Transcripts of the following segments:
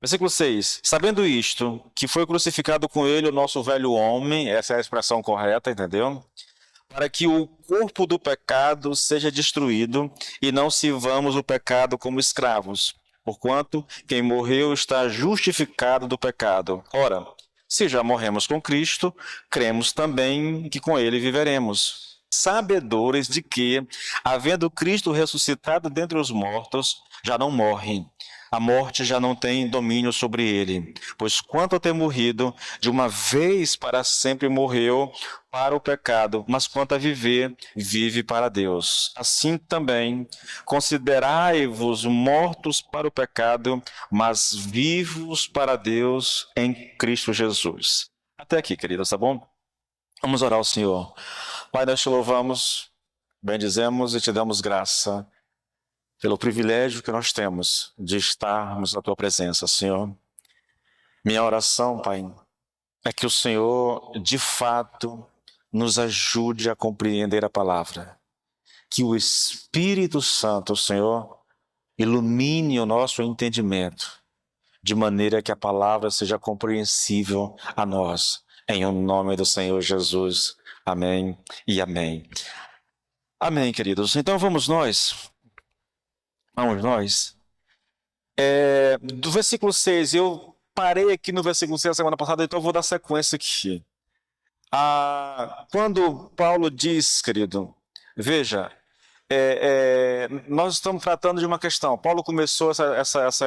Versículo 6. Sabendo isto, que foi crucificado com ele o nosso velho homem, essa é a expressão correta, entendeu? Para que o corpo do pecado seja destruído e não sirvamos o pecado como escravos. Porquanto quem morreu está justificado do pecado. Ora, se já morremos com Cristo, cremos também que com ele viveremos. Sabedores de que, havendo Cristo ressuscitado dentre os mortos, já não morre. A morte já não tem domínio sobre ele, pois quanto a ter morrido, de uma vez para sempre morreu para o pecado, mas quanto a viver, vive para Deus. Assim também, considerai-vos mortos para o pecado, mas vivos para Deus em Cristo Jesus. Até aqui, queridos, tá bom? Vamos orar ao Senhor. Pai, nós te louvamos, bendizemos e te damos graça pelo privilégio que nós temos de estarmos na tua presença, Senhor. Minha oração, Pai, é que o Senhor, de fato, nos ajude a compreender a palavra. Que o Espírito Santo, Senhor, ilumine o nosso entendimento, de maneira que a palavra seja compreensível a nós. Em o nome do Senhor Jesus. Amém e amém. Amém, queridos. Então vamos nós. Do versículo 6, eu parei aqui no versículo 6 a semana passada, então eu vou dar sequência aqui. Quando Paulo diz, querido, veja, nós estamos tratando de uma questão. Paulo começou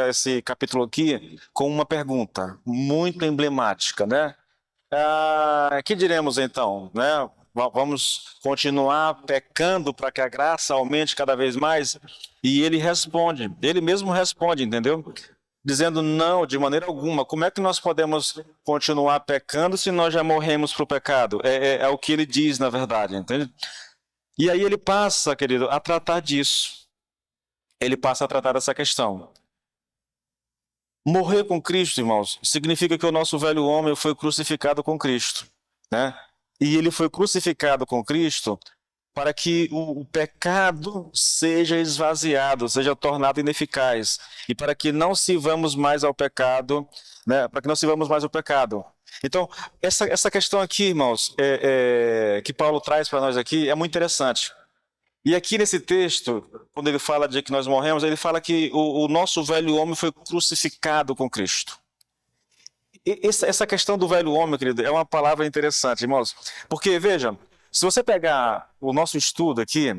esse capítulo aqui com uma pergunta muito emblemática, né? Que diremos então, né? Vamos continuar pecando para que a graça aumente cada vez mais? E ele responde, ele mesmo responde, entendeu? Dizendo não, de maneira alguma. Como é que nós podemos continuar pecando se nós já morremos para o pecado? É o que ele diz, na verdade, entende? E aí ele passa, querido, a tratar disso. Ele passa a tratar dessa questão. Morrer com Cristo, irmãos, significa que o nosso velho homem foi crucificado com Cristo, né? E ele foi crucificado com Cristo para que o pecado seja esvaziado, seja tornado ineficaz, e para que não sirvamos mais ao pecado, né? Para que não sirvamos mais ao pecado. Então, essa questão aqui, irmãos, que Paulo traz para nós aqui, é muito interessante. E aqui nesse texto, quando ele fala de que nós morremos, ele fala que o nosso velho homem foi crucificado com Cristo. Essa questão do velho homem, querido, é uma palavra interessante, irmãos. Porque, veja, se você pegar o nosso estudo aqui,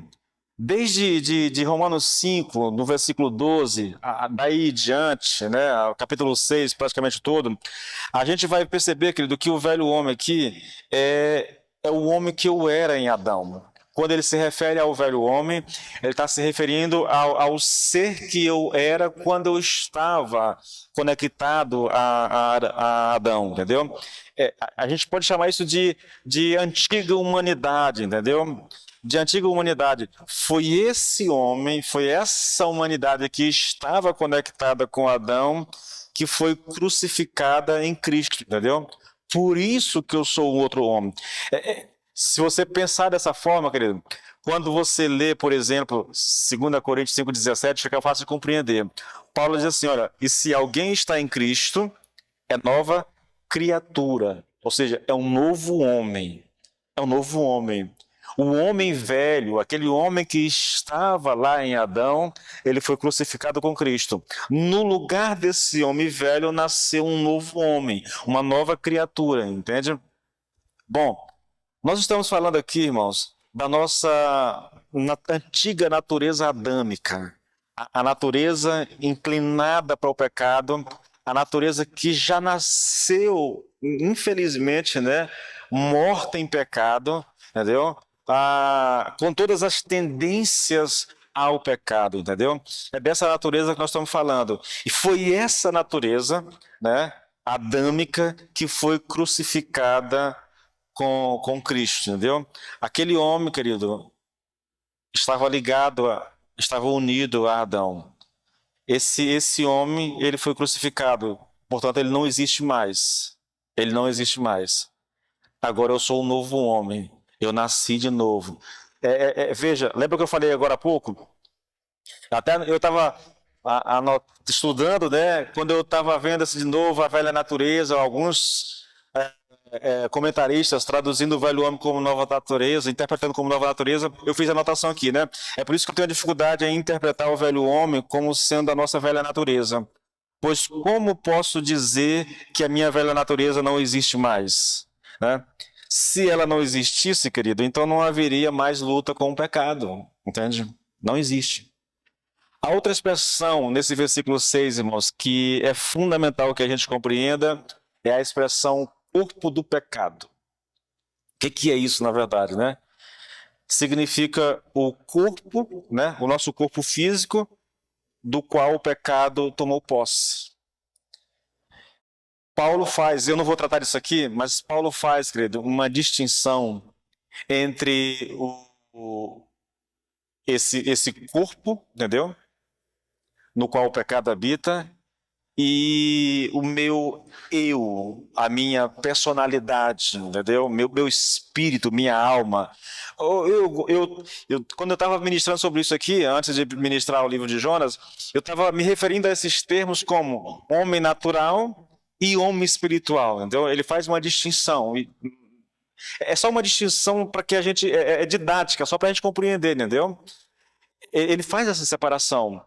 desde de Romanos 5, no versículo 12, daí em diante, né, o capítulo 6, praticamente todo, a gente vai perceber, querido, que o velho homem aqui é o homem que eu era em Adão. Quando ele se refere ao velho homem, ele está se referindo ao ser que eu era quando eu estava conectado a Adão, entendeu? A gente pode chamar isso de antiga humanidade, entendeu? De antiga humanidade. Foi esse homem, foi essa humanidade que estava conectada com Adão, que foi crucificada em Cristo, entendeu? Por isso que eu sou um outro homem. Se você pensar dessa forma, querido, quando você lê, por exemplo, 2 Coríntios 5,17, fica fácil de compreender. Paulo diz assim, olha, e se alguém está em Cristo, é nova criatura, ou seja, é um novo homem. É um novo homem. O homem velho, aquele homem que estava lá em Adão, ele foi crucificado com Cristo. No lugar desse homem velho, nasceu um novo homem, uma nova criatura, entende? Bom, nós estamos falando aqui, irmãos, da nossa antiga natureza adâmica, a natureza inclinada para o pecado, a natureza que já nasceu, infelizmente, né, morta em pecado, entendeu? Com todas as tendências ao pecado, entendeu? É dessa natureza que nós estamos falando. E foi essa natureza, né, adâmica, que foi crucificada com Cristo, entendeu? Aquele homem, querido, estava unido a Adão. Esse homem, ele foi crucificado, portanto, ele não existe mais. Ele não existe mais. Agora eu sou um novo homem, eu nasci de novo. Veja, lembra que eu falei agora há pouco? Até eu estava estudando, né? Quando eu estava vendo assim, de novo a velha natureza, alguns comentaristas traduzindo o velho homem como nova natureza, interpretando como nova natureza, eu fiz a anotação aqui, né? É por isso que eu tenho dificuldade em interpretar o velho homem como sendo a nossa velha natureza. Pois como posso dizer que a minha velha natureza não existe mais, né? Se ela não existisse, querido, então não haveria mais luta com o pecado, entende? Não existe. A outra expressão nesse versículo 6, irmãos, que é fundamental que a gente compreenda, é a expressão corpo do pecado. O que é isso, na verdade, né? Significa o corpo, né? O nosso corpo físico, do qual o pecado tomou posse. Paulo faz, eu não vou tratar disso aqui, mas Paulo faz, querido, uma distinção entre esse corpo, entendeu? No qual o pecado habita, e o meu eu, a minha personalidade, entendeu? Meu espírito, minha alma. Quando eu estava ministrando sobre isso aqui, antes de ministrar o livro de Jonas, eu estava me referindo a esses termos como homem natural e homem espiritual, entendeu? Ele faz uma distinção. É só uma distinção para que a gente. É didática, só para a gente compreender, entendeu? Ele faz essa separação.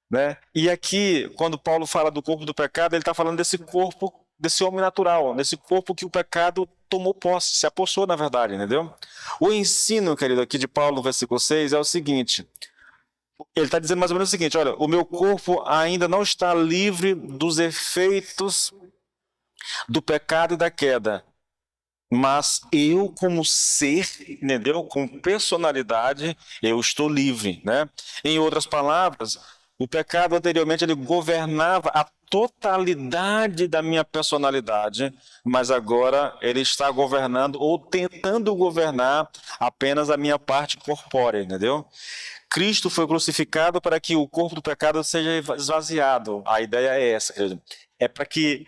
Né? E aqui, quando Paulo fala do corpo do pecado, ele está falando desse corpo, desse homem natural, desse corpo que o pecado tomou posse, se apossou, na verdade, entendeu? O ensino, querido, aqui de Paulo no versículo 6 é o seguinte: ele está dizendo mais ou menos o seguinte: olha, o meu corpo ainda não está livre dos efeitos do pecado e da queda, mas eu, como ser, entendeu? Com personalidade, eu estou livre, né? Em outras palavras, o pecado anteriormente ele governava a totalidade da minha personalidade, mas agora ele está governando ou tentando governar apenas a minha parte corpórea, entendeu? Cristo foi crucificado para que o corpo do pecado seja esvaziado. A ideia é essa, querido. É para que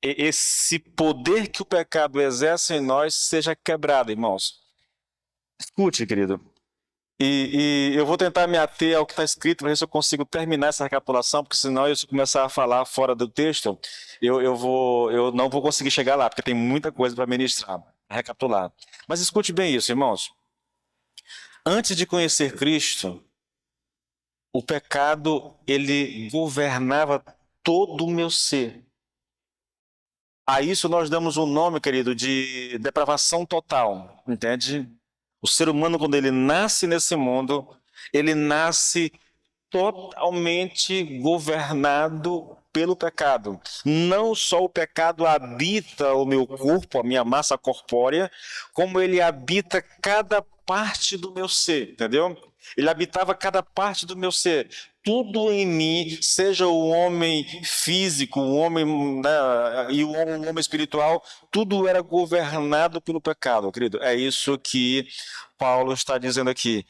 esse poder que o pecado exerce em nós seja quebrado, irmãos. Escute, querido. E eu vou tentar me ater ao que está escrito para ver se eu consigo terminar essa recapitulação, porque senão eu se começar a falar fora do texto, eu não vou conseguir chegar lá, porque tem muita coisa para ministrar, recapitular. Mas escute bem isso, irmãos. Antes de conhecer Cristo, o pecado ele governava todo o meu ser. A isso nós damos um nome, querido, de depravação total, entende? O ser humano, quando ele nasce nesse mundo, ele nasce totalmente governado pelo pecado. Não só o pecado habita o meu corpo, a minha massa corpórea, como ele habita cada parte do meu ser, entendeu? Ele habitava cada parte do meu ser. Tudo em mim, seja o homem físico, o homem, né, e o homem espiritual, tudo era governado pelo pecado, querido. É isso que Paulo está dizendo aqui.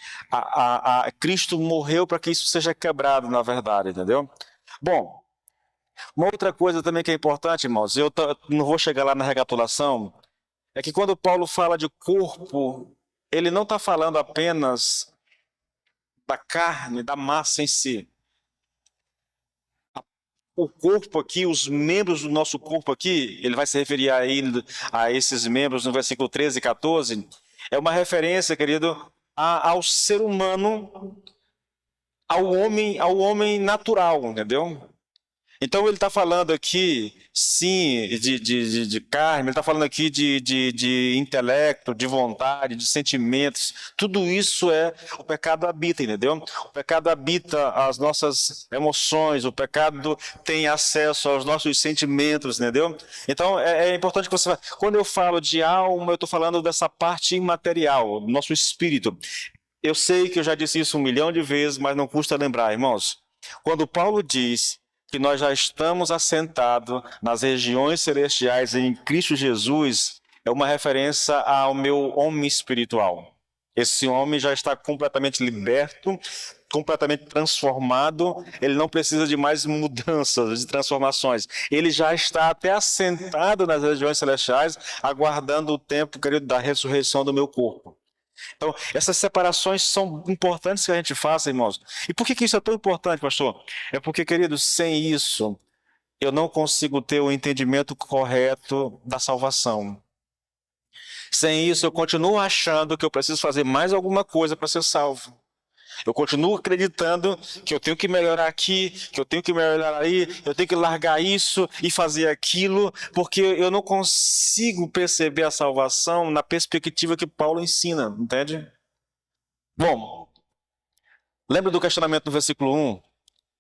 Cristo morreu para que isso seja quebrado, na verdade, entendeu? Bom, uma outra coisa também que é importante, irmãos, não vou chegar lá na recapitulação, é que quando Paulo fala de corpo, ele não está falando apenas da carne, da massa em si. O corpo aqui, os membros do nosso corpo aqui, ele vai se referir a esses membros no versículo 13 e 14, é uma referência, querido, ao ser humano, ao homem natural, entendeu? Então ele está falando aqui, sim, de carne, ele está falando aqui de intelecto, de vontade, de sentimentos. Tudo isso o pecado habita, entendeu? O pecado habita as nossas emoções, o pecado tem acesso aos nossos sentimentos, entendeu? Então é importante que você... Quando eu falo de alma, eu estou falando dessa parte imaterial, do nosso espírito. Eu sei que eu já disse isso 1 milhão de vezes, mas não custa lembrar, irmãos. Quando Paulo diz que nós já estamos assentados nas regiões celestiais em Cristo Jesus, é uma referência ao meu homem espiritual. Esse homem já está completamente liberto, completamente transformado, ele não precisa de mais mudanças, de transformações. Ele já está até assentado nas regiões celestiais, aguardando o tempo, querido, da ressurreição do meu corpo. Então, essas separações são importantes que a gente faça, irmãos. E por que que isso é tão importante, pastor? É porque, queridos, sem isso, eu não consigo ter o entendimento correto da salvação. Sem isso, eu continuo achando que eu preciso fazer mais alguma coisa para ser salvo. Eu continuo acreditando que eu tenho que melhorar aqui, que eu tenho que melhorar aí, eu tenho que largar isso e fazer aquilo, porque eu não consigo perceber a salvação na perspectiva que Paulo ensina, entende? Bom, lembra do questionamento no versículo 1?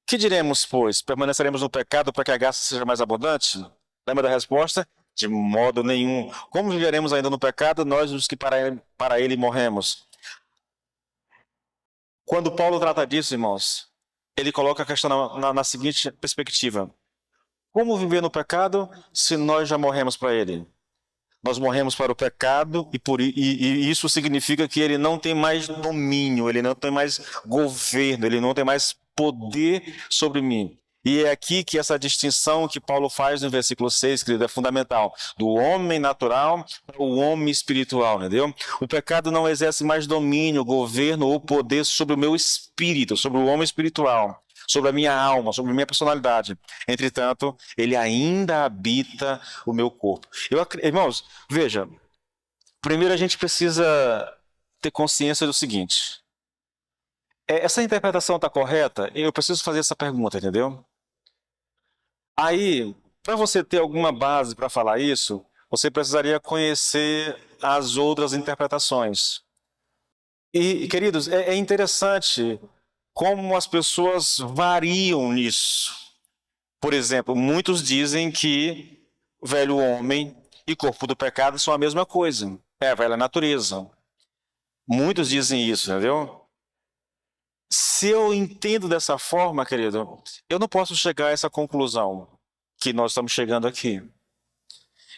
Que diremos, pois? Permaneceremos no pecado para que a graça seja mais abundante? Lembra da resposta? De modo nenhum. Como viveremos ainda no pecado, nós os que para ele morremos? Quando Paulo trata disso, irmãos, ele coloca a questão na seguinte perspectiva: como viver no pecado se nós já morremos para ele? Nós morremos para o pecado e isso significa que ele não tem mais domínio, ele não tem mais governo, ele não tem mais poder sobre mim. E é aqui que essa distinção que Paulo faz no versículo 6, querido, é fundamental. Do homem natural para o homem espiritual, entendeu? O pecado não exerce mais domínio, governo ou poder sobre o meu espírito, sobre o homem espiritual, sobre a minha alma, sobre a minha personalidade. Entretanto, ele ainda habita o meu corpo. Irmãos, veja, primeiro a gente precisa ter consciência do seguinte: essa interpretação está correta? Eu preciso fazer essa pergunta, entendeu? Aí, para você ter alguma base para falar isso, você precisaria conhecer as outras interpretações. E, queridos, é interessante como as pessoas variam nisso. Por exemplo, muitos dizem que o velho homem e corpo do pecado são a mesma coisa. É a velha natureza. Muitos dizem isso, entendeu? Se eu entendo dessa forma, querido, eu não posso chegar a essa conclusão que nós estamos chegando aqui.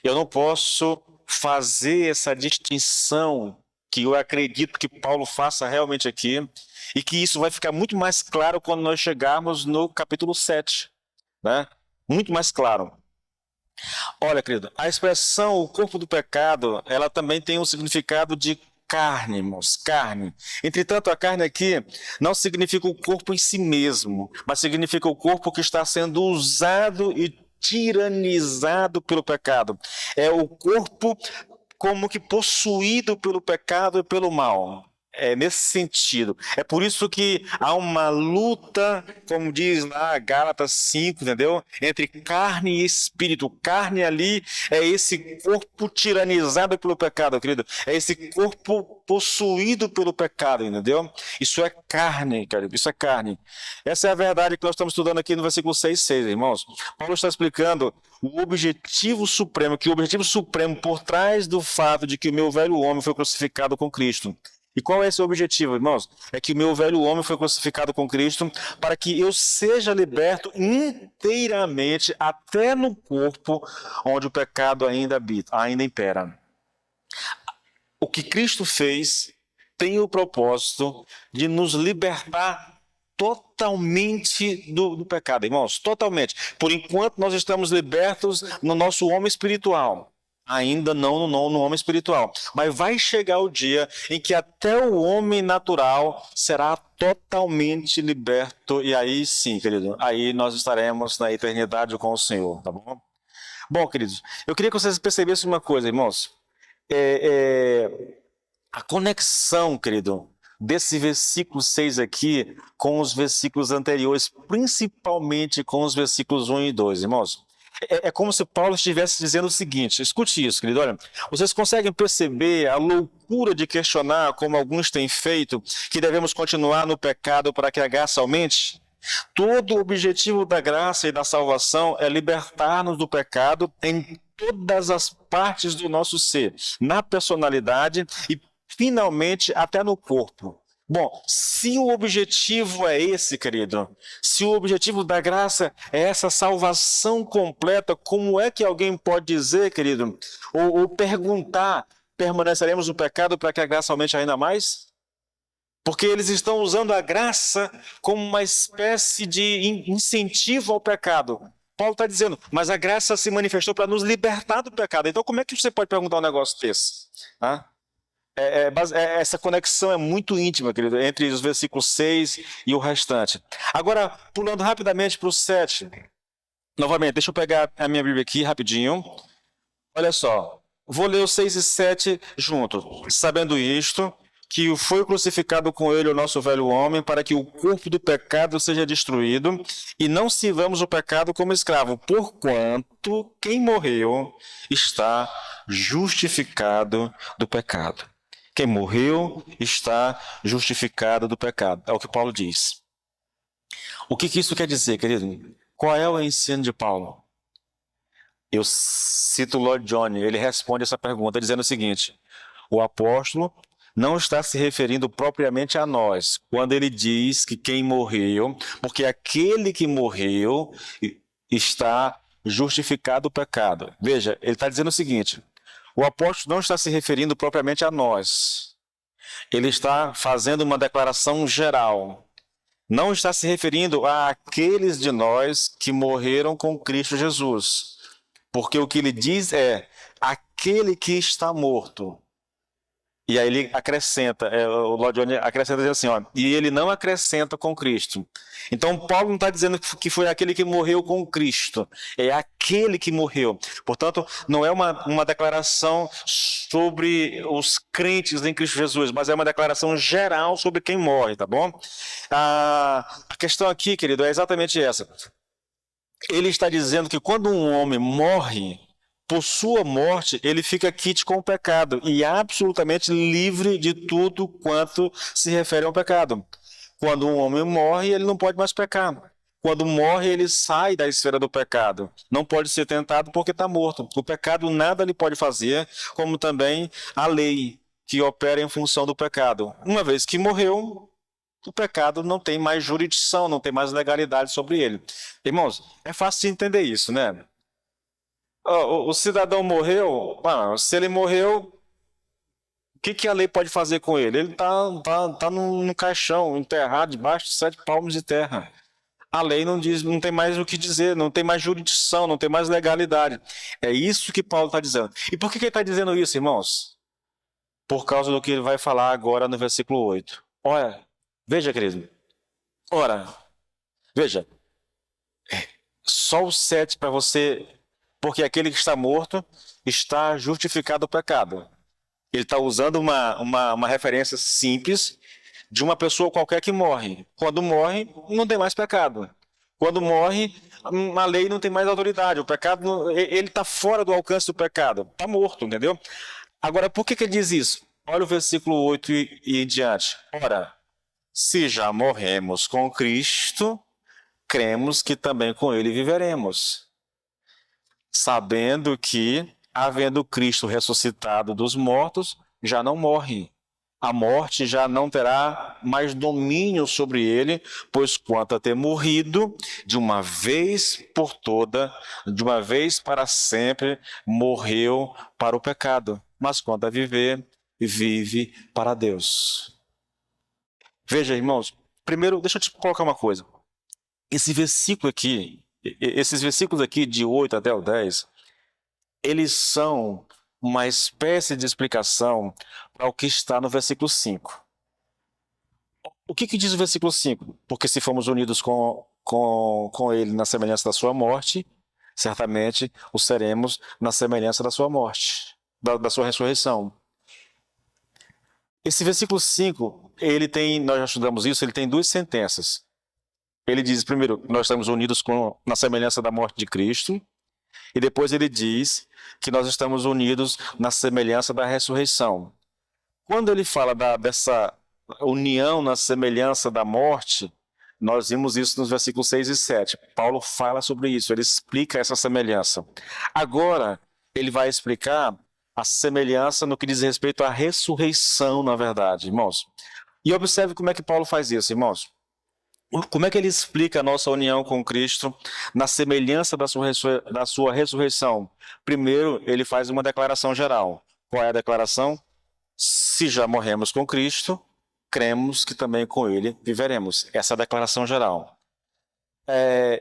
Eu não posso fazer essa distinção que eu acredito que Paulo faça realmente aqui, e que isso vai ficar muito mais claro quando nós chegarmos no capítulo 7, né? Muito mais claro. Olha, querido, a expressão o corpo do pecado, ela também tem um significado de carne, irmãos, carne. Entretanto, a carne aqui não significa o corpo em si mesmo, mas significa o corpo que está sendo usado e tiranizado pelo pecado. É o corpo como que possuído pelo pecado e pelo mal. É nesse sentido. É por isso que há uma luta, como diz lá Gálatas 5, entendeu? Entre carne e espírito. Carne ali é esse corpo tiranizado pelo pecado, querido. É esse corpo possuído pelo pecado, entendeu? Isso é carne, querido. Isso é carne. Essa é a verdade que nós estamos estudando aqui no versículo 6, irmãos. Paulo está explicando o objetivo supremo, que o objetivo supremo por trás do fato de que o meu velho homem foi crucificado com Cristo. E qual é esse objetivo, irmãos? É que o meu velho homem foi crucificado com Cristo para que eu seja liberto inteiramente até no corpo onde o pecado ainda habita, ainda impera. O que Cristo fez tem o propósito de nos libertar totalmente do pecado, irmãos, totalmente. Por enquanto nós estamos libertos no nosso homem espiritual. Ainda não no homem espiritual. Mas vai chegar o dia em que até o homem natural será totalmente liberto. E aí sim, querido, aí nós estaremos na eternidade com o Senhor, tá bom? Bom, queridos, eu queria que vocês percebessem uma coisa, irmãos. A conexão, querido, desse versículo 6 aqui com os versículos anteriores, principalmente com os versículos 1 e 2, irmãos. É como se Paulo estivesse dizendo o seguinte: escute isso, querido, olha, vocês conseguem perceber a loucura de questionar, como alguns têm feito, que devemos continuar no pecado para que a graça aumente? Todo o objetivo da graça e da salvação é libertar-nos do pecado em todas as partes do nosso ser, na personalidade e, finalmente, até no corpo. Bom, se o objetivo é esse, querido, se o objetivo da graça é essa salvação completa, como é que alguém pode dizer, querido, ou perguntar, permaneceremos no pecado para que a graça aumente ainda mais? Porque eles estão usando a graça como uma espécie de incentivo ao pecado. Paulo está dizendo, mas a graça se manifestou para nos libertar do pecado. Então como é que você pode perguntar um negócio desse? Ah? Essa conexão é muito íntima, querido, entre os versículos 6 e o restante. Agora, pulando rapidamente para o 7. Novamente, deixa eu pegar a minha Bíblia aqui rapidinho. Olha só, vou ler os 6 e 7 juntos. Sabendo isto, que foi crucificado com ele o nosso velho homem, para que o corpo do pecado seja destruído, e não sirvamos o pecado como escravo, porquanto quem morreu está justificado do pecado. Quem morreu está justificado do pecado. É o que Paulo diz. O que isso quer dizer, querido? Qual é o ensino de Paulo? Eu cito Lord John, ele responde essa pergunta dizendo o seguinte: o apóstolo não está se referindo propriamente a nós, quando ele diz que quem morreu, porque aquele que morreu está justificado do pecado. Veja, ele está dizendo o seguinte: o apóstolo não está se referindo propriamente a nós, ele está fazendo uma declaração geral. Não está se referindo àqueles de nós que morreram com Cristo Jesus. Porque o que ele diz é aquele que está morto. E aí ele acrescenta, o Lord John acrescenta dizendo assim, ó, e ele não acrescenta com Cristo. Então Paulo não está dizendo que foi aquele que morreu com Cristo, é aquele que morreu. Portanto, não é uma declaração sobre os crentes em Cristo Jesus, mas é uma declaração geral sobre quem morre, tá bom? A questão aqui, querido, é exatamente essa. Ele está dizendo que quando um homem morre, por sua morte, ele fica quite com o pecado e absolutamente livre de tudo quanto se refere ao pecado. Quando um homem morre, ele não pode mais pecar. Quando morre, ele sai da esfera do pecado. Não pode ser tentado porque está morto. O pecado nada lhe pode fazer, como também a lei que opera em função do pecado. Uma vez que morreu, o pecado não tem mais jurisdição, não tem mais legalidade sobre ele. Irmãos, é fácil de entender isso, né? O cidadão morreu, se ele morreu, o que a lei pode fazer com ele? Ele tá no caixão, enterrado debaixo de 7 palmos de terra. A lei não diz, não tem mais o que dizer, não tem mais jurisdição, não tem mais legalidade. É isso que Paulo está dizendo. E por que ele está dizendo isso, irmãos? Por causa do que ele vai falar agora no versículo 8. Olha, veja, querido. Ora, veja. Só o 7 para você, porque aquele que está morto está justificado do pecado. Ele está usando uma referência simples de uma pessoa qualquer que morre. Quando morre, não tem mais pecado. Quando morre, a lei não tem mais autoridade. O pecado, ele está fora do alcance do pecado. Está morto, entendeu? Agora, por que ele diz isso? Olha o versículo 8 e em diante. Ora, se já morremos com Cristo, cremos que também com ele viveremos, sabendo que, havendo Cristo ressuscitado dos mortos, já não morre. A morte já não terá mais domínio sobre ele, pois quanto a ter morrido, de uma vez por toda, de uma vez para sempre, morreu para o pecado. Mas quanto a viver, vive para Deus. Veja, irmãos, primeiro, deixa eu te colocar uma coisa. Esses versículos aqui de 8 até o 10, eles são uma espécie de explicação para o que está no versículo 5. O que diz o versículo 5? Porque se fomos unidos com ele na semelhança da sua morte, certamente o seremos na semelhança da sua morte, da sua ressurreição. Esse versículo 5, nós já estudamos isso, ele tem 2 sentenças. Ele diz, primeiro, nós estamos unidos na semelhança da morte de Cristo, e depois ele diz que nós estamos unidos na semelhança da ressurreição. Quando ele fala dessa união na semelhança da morte, nós vimos isso nos versículos 6 e 7. Paulo fala sobre isso, ele explica essa semelhança. Agora, ele vai explicar a semelhança no que diz respeito à ressurreição, na verdade, irmãos. E observe como é que Paulo faz isso, irmãos. Como é que ele explica a nossa união com Cristo na semelhança da sua ressurreição? Primeiro, ele faz uma declaração geral. Qual é a declaração? Se já morremos com Cristo, cremos que também com ele viveremos. Essa é a declaração geral.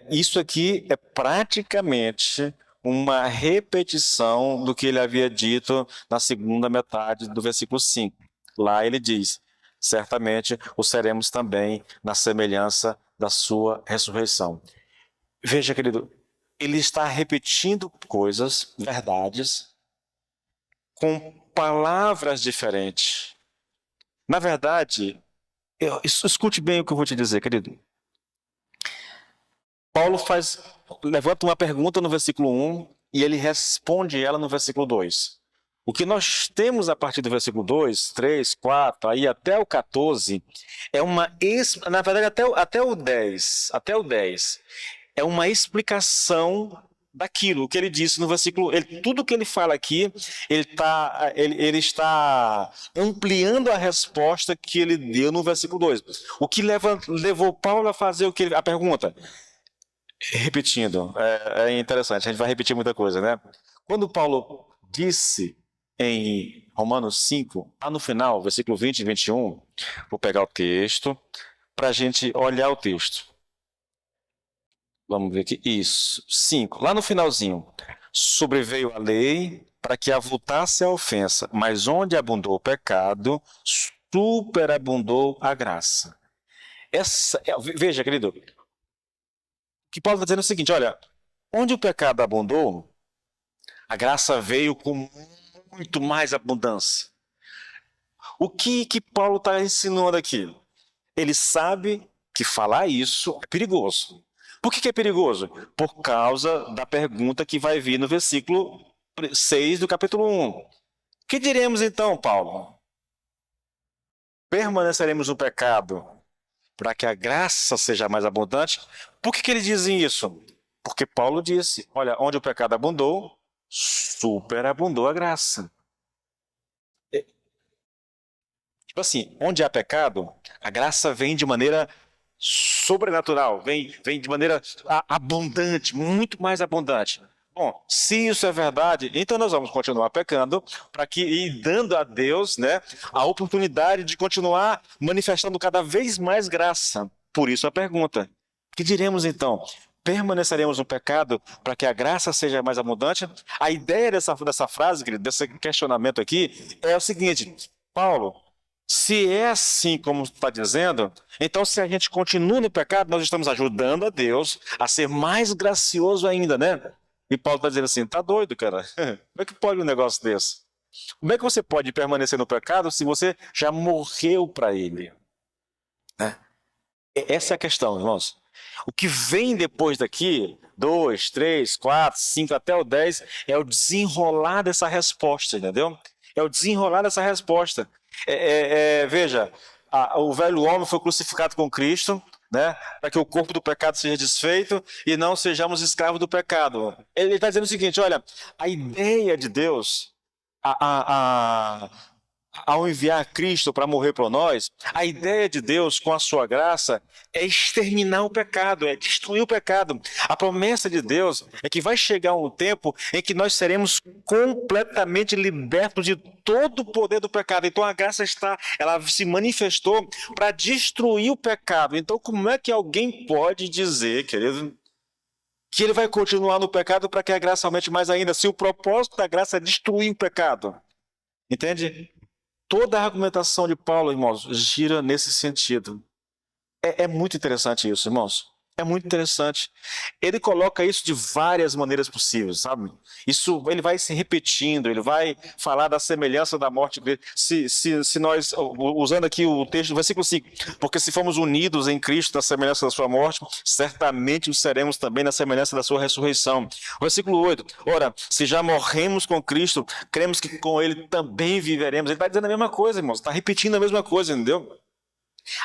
Isso aqui é praticamente uma repetição do que ele havia dito na segunda metade do versículo 5. Lá ele diz: certamente o seremos também na semelhança da sua ressurreição. Veja, querido, ele está repetindo coisas, verdades, com palavras diferentes. Na verdade, escute bem o que eu vou te dizer, querido. Paulo levanta uma pergunta no versículo 1 e ele responde ela no versículo 2. O que nós temos a partir do versículo 2, 3, 4, aí até o 14, na verdade até o 10, é uma explicação daquilo que ele disse no versículo. Tudo que ele fala aqui, ele está ampliando a resposta que ele deu no versículo 2. O que levou Paulo a fazer a pergunta? Repetindo, é interessante, a gente vai repetir muita coisa, né? Quando Paulo disse em Romanos 5, lá no final, versículo 20 e 21, vou pegar o texto para a gente olhar o texto. Vamos ver aqui. Isso. 5. Lá no finalzinho. Sobreveio a lei para que avultasse a ofensa, mas onde abundou o pecado, superabundou a graça. Veja, querido, o que Paulo está dizendo é o seguinte: olha, onde o pecado abundou, a graça veio com muito mais abundância. O que Paulo está ensinando aqui? Ele sabe que falar isso é perigoso. Por que é perigoso? Por causa da pergunta que vai vir no versículo 6 do capítulo 1. Que diremos então, Paulo? Permaneceremos no pecado para que a graça seja mais abundante? Por que eles dizem isso? Porque Paulo disse: olha, onde o pecado abundou, superabundou a graça. Tipo assim, onde há pecado, a graça vem de maneira sobrenatural, vem de maneira abundante, muito mais abundante. Bom, se isso é verdade, então nós vamos continuar pecando e dando a Deus, né, a oportunidade de continuar manifestando cada vez mais graça. Por isso a pergunta: que diremos então? Permaneceremos no pecado para que a graça seja mais abundante? A ideia dessa frase, querido, desse questionamento aqui, é o seguinte: Paulo, se é assim como está dizendo, então se a gente continua no pecado, nós estamos ajudando a Deus a ser mais gracioso ainda, né? E Paulo está dizendo assim: tá doido, cara? Como é que pode um negócio desse? Como é que você pode permanecer no pecado se você já morreu para ele? Né? Essa é a questão, irmãos. O que vem depois daqui, 2, 3, 4, 5 até o 10, é o desenrolar dessa resposta, entendeu? É o desenrolar dessa resposta. Veja, o velho homem foi crucificado com Cristo, né, para que o corpo do pecado seja desfeito e não sejamos escravos do pecado. Ele está dizendo o seguinte: olha, a ideia de Deus, ao enviar Cristo para morrer por nós, a ideia de Deus com a sua graça é exterminar o pecado, é destruir o pecado. A promessa de Deus é que vai chegar um tempo em que nós seremos completamente libertos de todo o poder do pecado. Então a graça ela se manifestou para destruir o pecado. Então como é que alguém pode dizer, querido, que ele vai continuar no pecado para que a graça aumente mais ainda, se o propósito da graça é destruir o pecado? Entende? Toda a argumentação de Paulo, irmãos, gira nesse sentido. É muito interessante isso, irmãos. É muito interessante. Ele coloca isso de várias maneiras possíveis, sabe? Isso, ele vai se repetindo, ele vai falar da semelhança da morte dele. Se nós, usando aqui o texto do versículo 5, porque se formos unidos em Cristo na semelhança da sua morte, certamente o seremos também na semelhança da sua ressurreição. Versículo 8, ora, se já morremos com Cristo, cremos que com ele também viveremos. Ele está dizendo a mesma coisa, irmãos, está repetindo a mesma coisa, entendeu?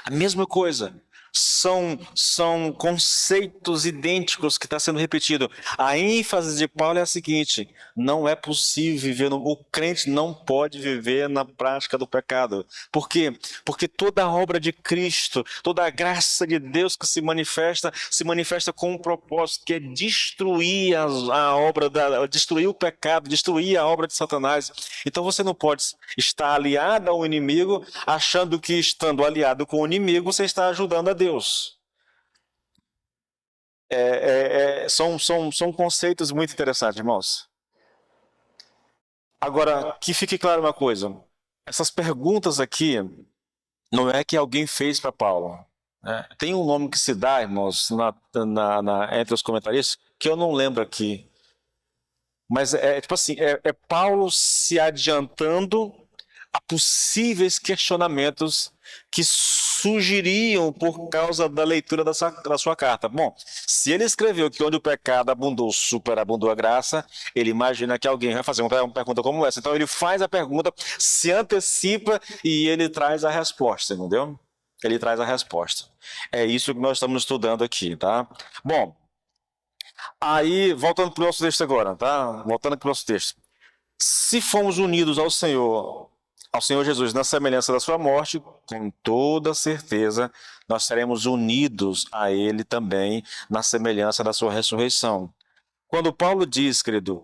A mesma coisa. São conceitos idênticos que está sendo repetido. A ênfase de Paulo é a seguinte: não é possível viver, o crente não pode viver na prática do pecado. Por quê? Porque toda a obra de Cristo, toda a graça de Deus que se manifesta com um propósito, que é destruir destruir o pecado, destruir a obra de Satanás. Então você não pode estar aliado ao inimigo, achando que estando aliado com o inimigo, você está ajudando a Deus. São conceitos muito interessantes, irmãos. Agora, que fique claro uma coisa: Essas perguntas aqui não é que alguém fez para Paulo, né? Tem um nome que se dá, irmãos, entre os comentaristas, que eu não lembro aqui. Mas é tipo assim, é Paulo se adiantando a possíveis questionamentos que surgiriam por causa da leitura da sua carta. Bom, se ele escreveu que onde o pecado abundou, superabundou a graça, ele imagina que alguém vai fazer uma pergunta como essa. Então ele faz a pergunta, se antecipa e ele traz a resposta, entendeu? Ele traz a resposta. É isso que nós estamos estudando aqui, tá? Bom, aí, voltando para o nosso texto agora, tá? Voltando para o nosso texto. Se fomos unidos ao Senhor Jesus na semelhança da sua morte, com toda certeza nós seremos unidos a Ele também na semelhança da sua ressurreição. Quando Paulo diz, querido,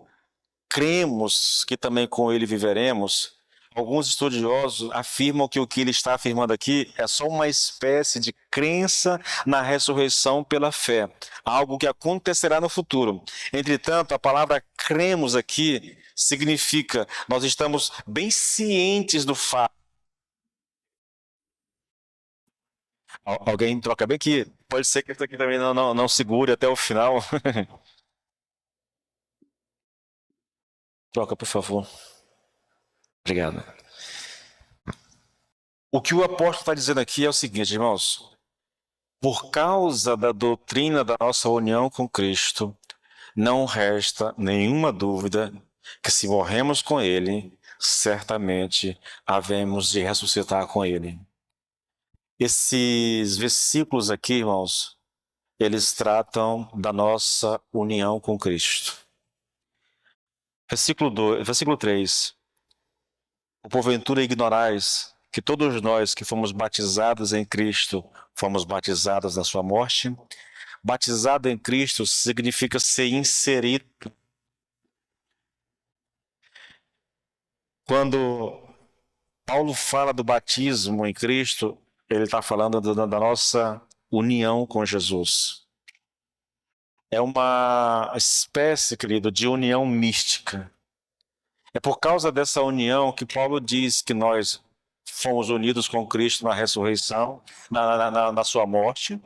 cremos que também com Ele viveremos, alguns estudiosos afirmam que o que ele está afirmando aqui é só uma espécie de crença na ressurreição pela fé, algo que acontecerá no futuro. Entretanto, a palavra cremos aqui significa nós estamos bem cientes do fato. Alguém troca bem aqui? Pode ser que isso aqui também não segure até o final. Troca, por favor. Obrigado. O que o apóstolo está dizendo aqui é o seguinte, irmãos. Por causa da doutrina da nossa união com Cristo, não resta nenhuma dúvida que se morremos com Ele, certamente havemos de ressuscitar com Ele. Esses versículos aqui, irmãos, eles tratam da nossa união com Cristo. Versículo 3. Porventura ignorais que todos nós que fomos batizados em Cristo, fomos batizados na sua morte? Batizado em Cristo significa ser inserido. Quando Paulo fala do batismo em Cristo, ele está falando da nossa união com Jesus. É uma espécie, querido, de união mística. É por causa dessa união que Paulo diz que nós fomos unidos com Cristo na ressurreição, na sua morte.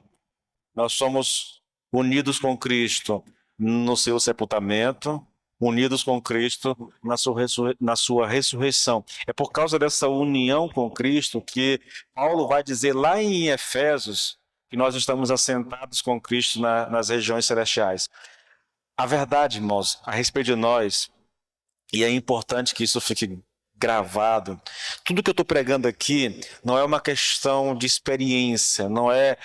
Nós somos unidos com Cristo no seu sepultamento, unidos com Cristo na sua ressurreição. É por causa dessa união com Cristo que Paulo vai dizer lá em Efésios que nós estamos assentados com Cristo nas regiões celestiais. A verdade, irmãos, a respeito de nós, e é importante que isso fique gravado. Tudo que eu estou pregando aqui não é uma questão de experiência, não é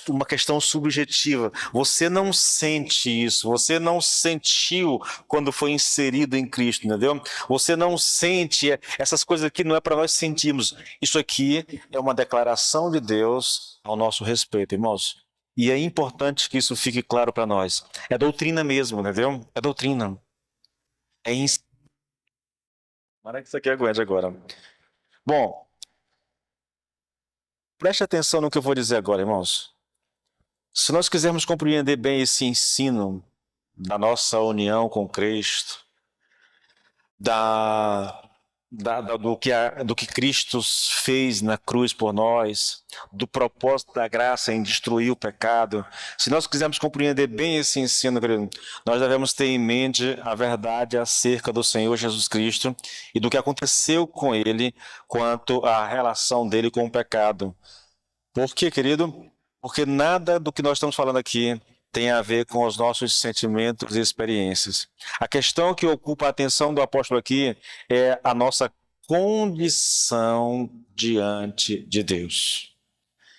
uma questão subjetiva. Você não sente isso, você não sentiu quando foi inserido em Cristo, entendeu? Você não sente essas coisas aqui, não é para nós sentirmos. Isso aqui é uma declaração de Deus ao nosso respeito, irmãos. E é importante que isso fique claro para nós. É doutrina mesmo, entendeu? É doutrina. É Tomara que isso aqui aguente agora. Bom, preste atenção no que eu vou dizer agora, irmãos. Se nós quisermos compreender bem esse ensino da nossa união com Cristo, do que Cristo fez na cruz por nós, do propósito da graça em destruir o pecado, se nós quisermos compreender bem esse ensino, querido, nós devemos ter em mente a verdade acerca do Senhor Jesus Cristo e do que aconteceu com Ele quanto à relação dele com o pecado. Por quê, querido? Porque nada do que nós estamos falando aqui tem a ver com os nossos sentimentos e experiências. A questão que ocupa a atenção do apóstolo aqui é a nossa condição diante de Deus.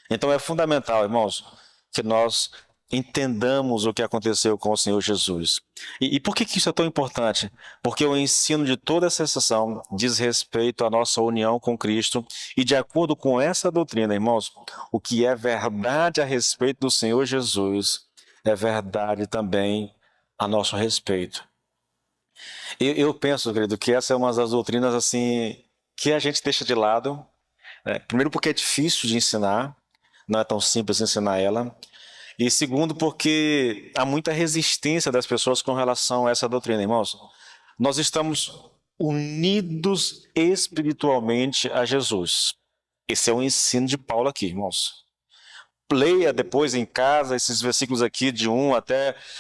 Então é fundamental, irmãos, que nós entendamos o que aconteceu com o Senhor Jesus. E por que isso é tão importante? Porque o ensino de toda essa sessão diz respeito à nossa união com Cristo e de acordo com essa doutrina, irmãos, o que é verdade a respeito do Senhor Jesus é verdade também a nosso respeito. Eu penso, querido, que essa é uma das doutrinas assim que a gente deixa de lado, né? Primeiro porque é difícil de ensinar, não é tão simples ensinar ela. E segundo, porque há muita resistência das pessoas com relação a essa doutrina, irmãos. Nós estamos unidos espiritualmente a Jesus. Esse é o ensino de Paulo aqui, irmãos. Leia depois em casa esses versículos aqui de 1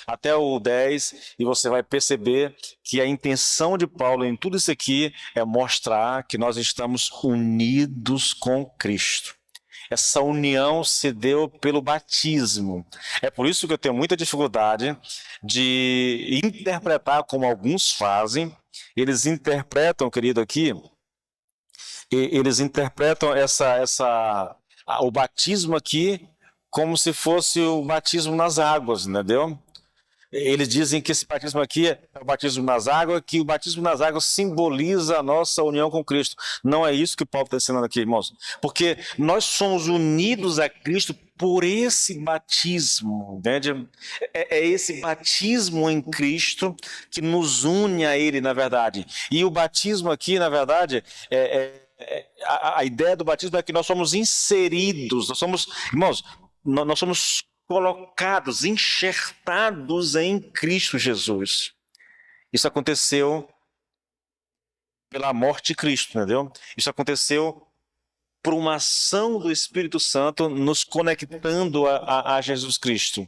até o 10 e você vai perceber que a intenção de Paulo em tudo isso aqui é mostrar que nós estamos unidos com Cristo. Essa união se deu pelo batismo. É por isso que eu tenho muita dificuldade de interpretar como alguns fazem. Eles interpretam, querido, aqui, eles interpretam o batismo aqui como se fosse o batismo nas águas, entendeu? Eles dizem que esse batismo aqui é o batismo nas águas, que o batismo nas águas simboliza a nossa união com Cristo. Não é isso que Paulo está ensinando aqui, irmãos. Porque nós somos unidos a Cristo por esse batismo, entende? É esse batismo em Cristo que nos une a Ele, na verdade. E o batismo aqui, na verdade, a ideia do batismo é que nós somos inseridos, nós somos, irmãos, nós somos colocados, enxertados em Cristo Jesus. Isso aconteceu pela morte de Cristo, entendeu? Isso aconteceu por uma ação do Espírito Santo nos conectando a Jesus Cristo.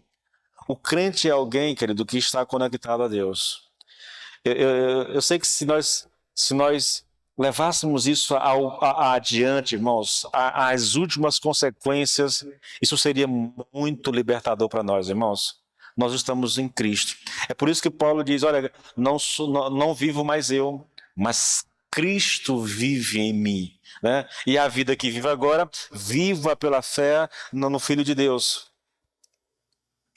O crente é alguém, querido, que está conectado a Deus. Eu sei que se nós levássemos isso adiante, irmãos, as últimas consequências, isso seria muito libertador para nós, irmãos. Nós estamos em Cristo. É por isso que Paulo diz, olha, não vivo mais eu, mas Cristo vive em mim, né? E a vida que vivo agora, viva pela fé no Filho de Deus.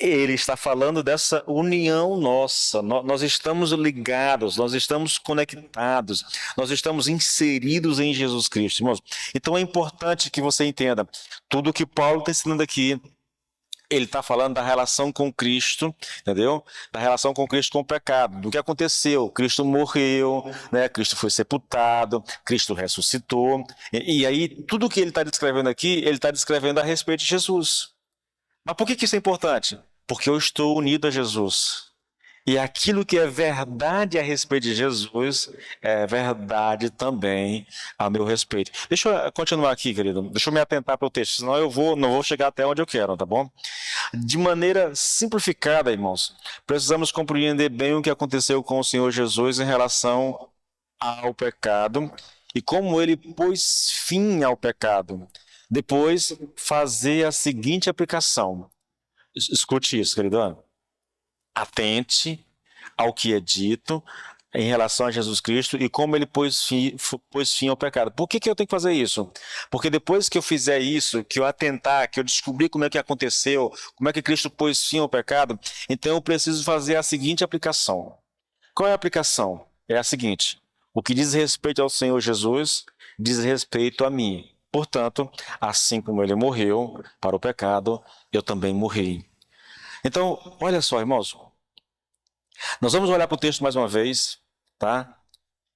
Ele está falando dessa união nossa, nós estamos ligados, nós estamos conectados, nós estamos inseridos em Jesus Cristo, irmãos. Então é importante que você entenda, tudo que Paulo está ensinando aqui, ele está falando da relação com Cristo, entendeu? Da relação com Cristo com o pecado, do que aconteceu. Cristo morreu, né? Cristo foi sepultado, Cristo ressuscitou, e aí tudo que ele está descrevendo aqui, ele está descrevendo a respeito de Jesus. Mas por que isso é importante? Porque eu estou unido a Jesus. E aquilo que é verdade a respeito de Jesus é verdade também a meu respeito. Deixa eu continuar aqui, querido. Deixa eu me atentar para o texto, senão não vou chegar até onde eu quero, tá bom? De maneira simplificada, irmãos, precisamos compreender bem o que aconteceu com o Senhor Jesus em relação ao pecado e como ele pôs fim ao pecado. Depois, fazer a seguinte aplicação. Escute isso, querido. Atente ao que é dito em relação a Jesus Cristo e como ele pôs fim ao pecado. Por que eu tenho que fazer isso? Porque depois que eu fizer isso, que eu atentar, que eu descobrir como é que aconteceu, como é que Cristo pôs fim ao pecado, então eu preciso fazer a seguinte aplicação. Qual é a aplicação? É a seguinte: o que diz respeito ao Senhor Jesus, diz respeito a mim. Portanto, assim como ele morreu para o pecado, eu também morri. Então, olha só, irmãos. Nós vamos olhar para o texto mais uma vez, tá?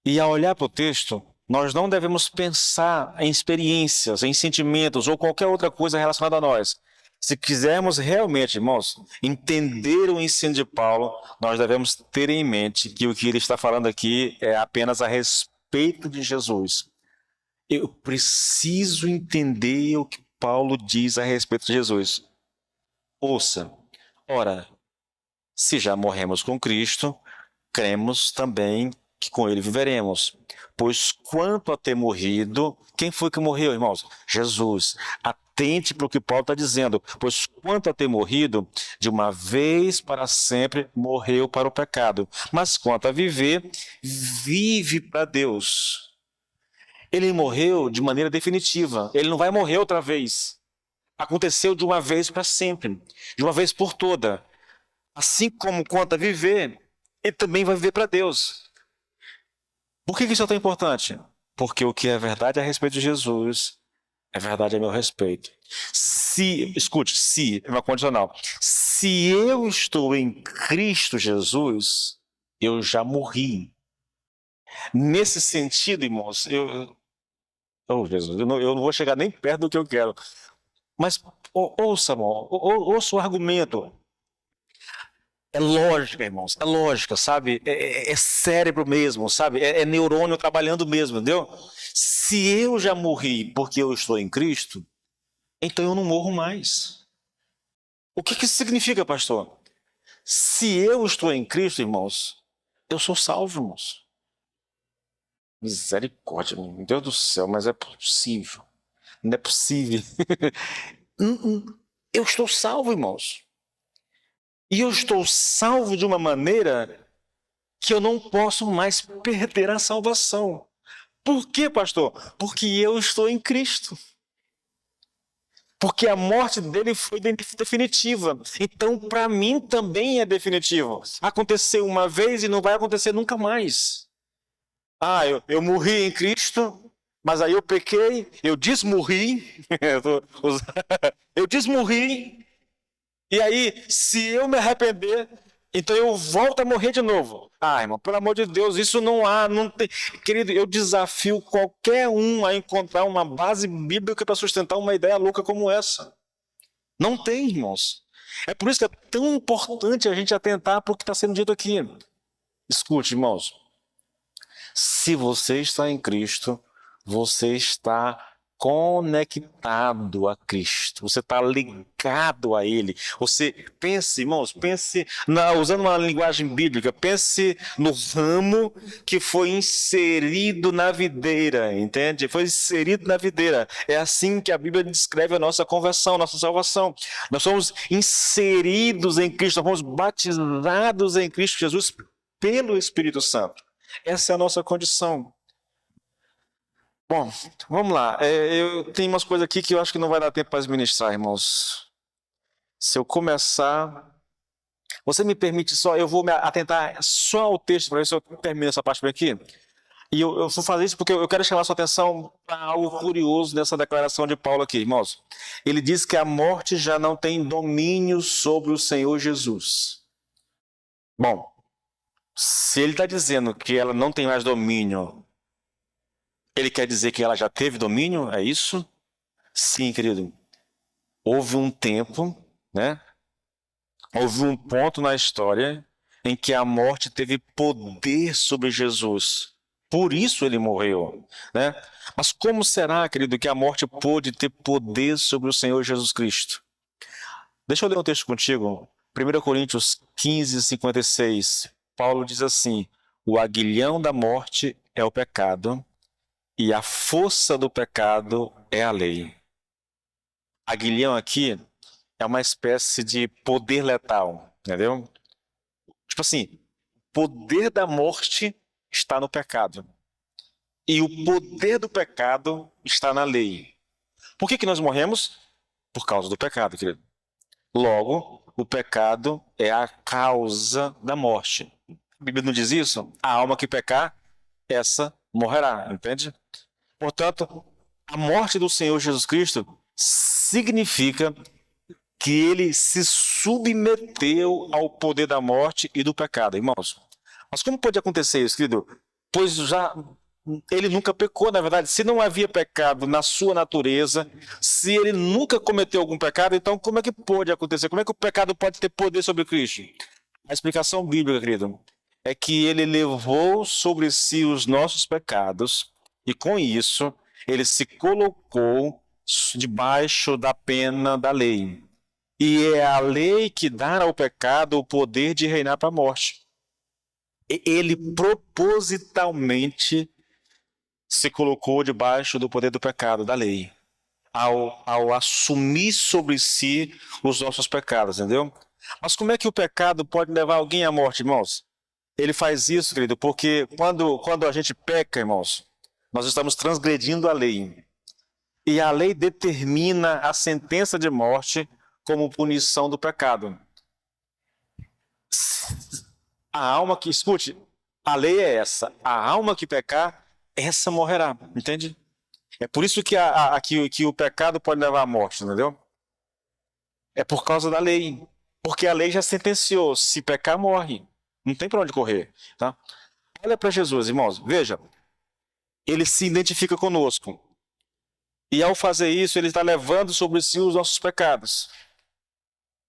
E ao olhar para o texto, nós não devemos pensar em experiências, em sentimentos ou qualquer outra coisa relacionada a nós. Se quisermos realmente, irmãos, entender o ensino de Paulo, nós devemos ter em mente que o que ele está falando aqui é apenas a respeito de Jesus. Eu preciso entender o que Paulo diz a respeito de Jesus. Ouça, ora, se já morremos com Cristo, cremos também que com ele viveremos. Pois quanto a ter morrido, quem foi que morreu, irmãos? Jesus. Atente para o que Paulo está dizendo. Pois quanto a ter morrido, de uma vez para sempre morreu para o pecado. Mas quanto a viver, vive para Deus. Ele morreu de maneira definitiva. Ele não vai morrer outra vez. Aconteceu de uma vez para sempre. De uma vez por toda. Assim como quanto a viver, ele também vai viver para Deus. Por que isso é tão importante? Porque o que é verdade a respeito de Jesus é verdade a meu respeito. Escute, se, é uma condicional. Se eu estou em Cristo Jesus, eu já morri. Nesse sentido, irmãos, Jesus, eu não vou chegar nem perto do que eu quero. Mas ouça, irmão, ouça o argumento. É lógica, irmãos, é lógica, sabe? É cérebro mesmo, sabe? É neurônio trabalhando mesmo, entendeu? Se eu já morri porque eu estou em Cristo, então eu não morro mais. O que isso significa, pastor? Se eu estou em Cristo, irmãos, eu sou salvo, irmãos. Misericórdia, meu Deus do céu, mas é possível. Não é possível. Eu estou salvo, irmãos. E eu estou salvo de uma maneira que eu não posso mais perder a salvação. Por quê, pastor? Porque eu estou em Cristo. Porque a morte dele foi definitiva. Então, para mim também é definitivo. Aconteceu uma vez e não vai acontecer nunca mais. Ah, eu morri em Cristo, mas aí eu pequei, eu desmorri, eu desmorri, e aí, se eu me arrepender, então eu volto a morrer de novo. Ah, irmão, pelo amor de Deus, isso não há, não tem. Querido, eu desafio qualquer um a encontrar uma base bíblica para sustentar uma ideia louca como essa. Não tem, irmãos. É por isso que é tão importante a gente atentar para o que está sendo dito aqui. Escute, irmãos. Se você está em Cristo, você está conectado a Cristo, você está ligado a Ele. Você pense, irmãos, usando uma linguagem bíblica, pense no ramo que foi inserido na videira, entende? Foi inserido na videira. É assim que a Bíblia descreve a nossa conversão, a nossa salvação. Nós somos inseridos em Cristo, nós fomos batizados em Cristo Jesus pelo Espírito Santo. Essa é a nossa condição. Bom, vamos lá. Eu tenho umas coisas aqui que eu acho que não vai dar tempo para ministrar, irmãos. Se eu começar... Você me permite só, eu vou me atentar só ao texto para ver se eu termino essa parte por aqui. E eu vou fazer isso porque eu quero chamar a sua atenção para algo curioso nessa declaração de Paulo aqui, irmãos. Ele diz que a morte já não tem domínio sobre o Senhor Jesus. Bom, se ele está dizendo que ela não tem mais domínio, ele quer dizer que ela já teve domínio? É isso? Sim, querido. Houve um tempo, né? Houve um ponto na história em que a morte teve poder sobre Jesus. Por isso ele morreu, né? Mas como será, querido, que a morte pôde ter poder sobre o Senhor Jesus Cristo? Deixa eu ler um texto contigo. 1 Coríntios 15, 56. Paulo diz assim: o aguilhão da morte é o pecado, e a força do pecado é a lei. Aguilhão aqui é uma espécie de poder letal, entendeu? Tipo assim, o poder da morte está no pecado. E o poder do pecado está na lei. Por que nós morremos? Por causa do pecado, querido. Logo, o pecado é a causa da morte. A Bíblia não diz isso? A alma que pecar, essa morrerá, entende? Portanto, a morte do Senhor Jesus Cristo significa que ele se submeteu ao poder da morte e do pecado, irmãos. Mas como pode acontecer isso, querido? Pois já ele nunca pecou, na verdade. Se não havia pecado na sua natureza, se ele nunca cometeu algum pecado, então como é que pode acontecer? Como é que o pecado pode ter poder sobre Cristo? A explicação bíblica, querido, é que ele levou sobre si os nossos pecados e com isso ele se colocou debaixo da pena da lei. E é a lei que dá ao pecado o poder de reinar para a morte. Ele propositalmente se colocou debaixo do poder do pecado, da lei, ao assumir sobre si os nossos pecados, entendeu? Mas como é que o pecado pode levar alguém à morte, irmãos? Ele faz isso, querido, porque quando a gente peca, irmãos, nós estamos transgredindo a lei. E a lei determina a sentença de morte como punição do pecado. A alma que, escute, a lei é essa, a alma que pecar, essa morrerá, entende? É por isso que o pecado pode levar à morte, entendeu? É por causa da lei, porque a lei já sentenciou, se pecar, morre, não tem para onde correr, tá? Olha para Jesus, irmãos, veja, ele se identifica conosco, e ao fazer isso, ele está levando sobre si os nossos pecados.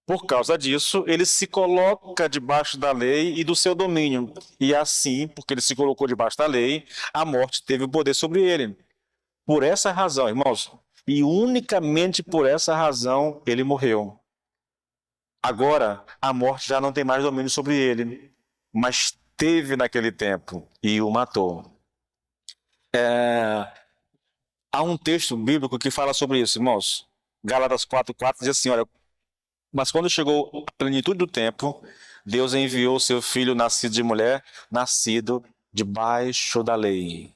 Por causa disso, ele se coloca debaixo da lei e do seu domínio. E assim, porque ele se colocou debaixo da lei, a morte teve o poder sobre ele. Por essa razão, irmãos, e unicamente por essa razão, ele morreu. Agora, a morte já não tem mais domínio sobre ele, mas teve naquele tempo e o matou. Há um texto bíblico que fala sobre isso, irmãos. Gálatas 4:4 diz assim, olha, mas quando chegou a plenitude do tempo, Deus enviou seu filho nascido de mulher, nascido debaixo da lei.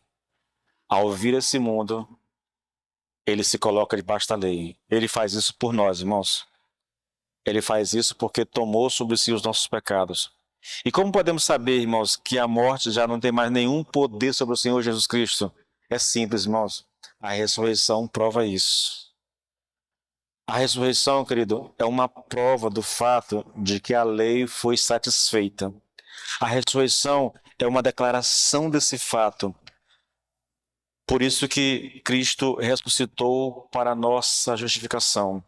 Ao vir esse mundo, ele se coloca debaixo da lei. Ele faz isso por nós, irmãos. Ele faz isso porque tomou sobre si os nossos pecados. E como podemos saber, irmãos, que a morte já não tem mais nenhum poder sobre o Senhor Jesus Cristo? É simples, irmãos. A ressurreição prova isso. A ressurreição, querido, é uma prova do fato de que a lei foi satisfeita. A ressurreição é uma declaração desse fato. Por isso que Cristo ressuscitou para a nossa justificação.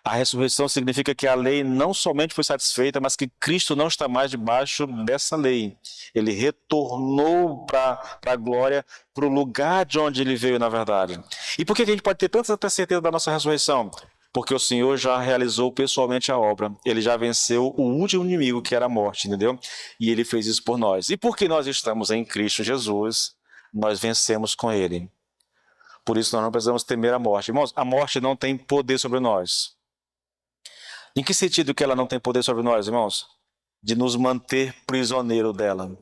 A ressurreição significa que a lei não somente foi satisfeita, mas que Cristo não está mais debaixo dessa lei. Ele retornou para a glória, para o lugar de onde ele veio, na verdade. E por que a gente pode ter tanta certeza da nossa ressurreição? Porque o Senhor já realizou pessoalmente a obra. Ele já venceu o último inimigo, que era a morte, entendeu? E ele fez isso por nós. E porque nós estamos em Cristo Jesus, nós vencemos com ele. Por isso nós não precisamos temer a morte. Irmãos, a morte não tem poder sobre nós. Em que sentido que ela não tem poder sobre nós, irmãos? De nos manter prisioneiro dela.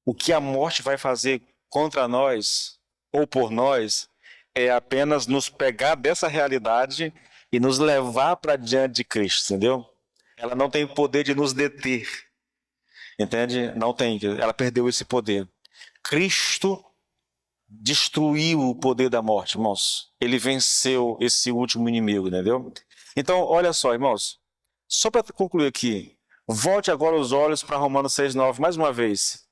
O que a morte vai fazer contra nós, ou por nós, é apenas nos pegar dessa realidade e nos levar para diante de Cristo, entendeu? Ela não tem poder de nos deter, entende? Não tem, ela perdeu esse poder. Cristo destruiu o poder da morte, irmãos. Ele venceu esse último inimigo, entendeu? Então, olha só, irmãos, só para concluir aqui, volte agora os olhos para Romanos 6:9, mais uma vez.